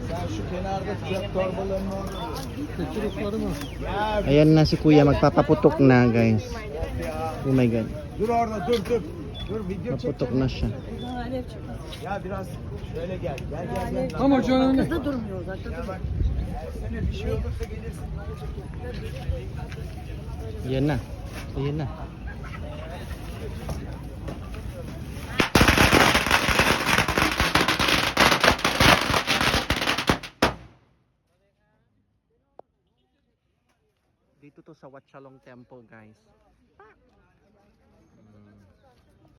Sen şu kenarda tüccar torbalarını orada. Ayan na si kuya, magpapaputok na guys. Oh my god. Dur orada dur dur. Dur video çek. Naputok na siya. Ya biraz şöyle gel. Gel. Tam ocağın önüne. Kızda durmuyor uzakta duruyor. Sene bir şey olursa gelirsin. Ayan na. Ayan na. Dito to sa Watchalong Temple guys.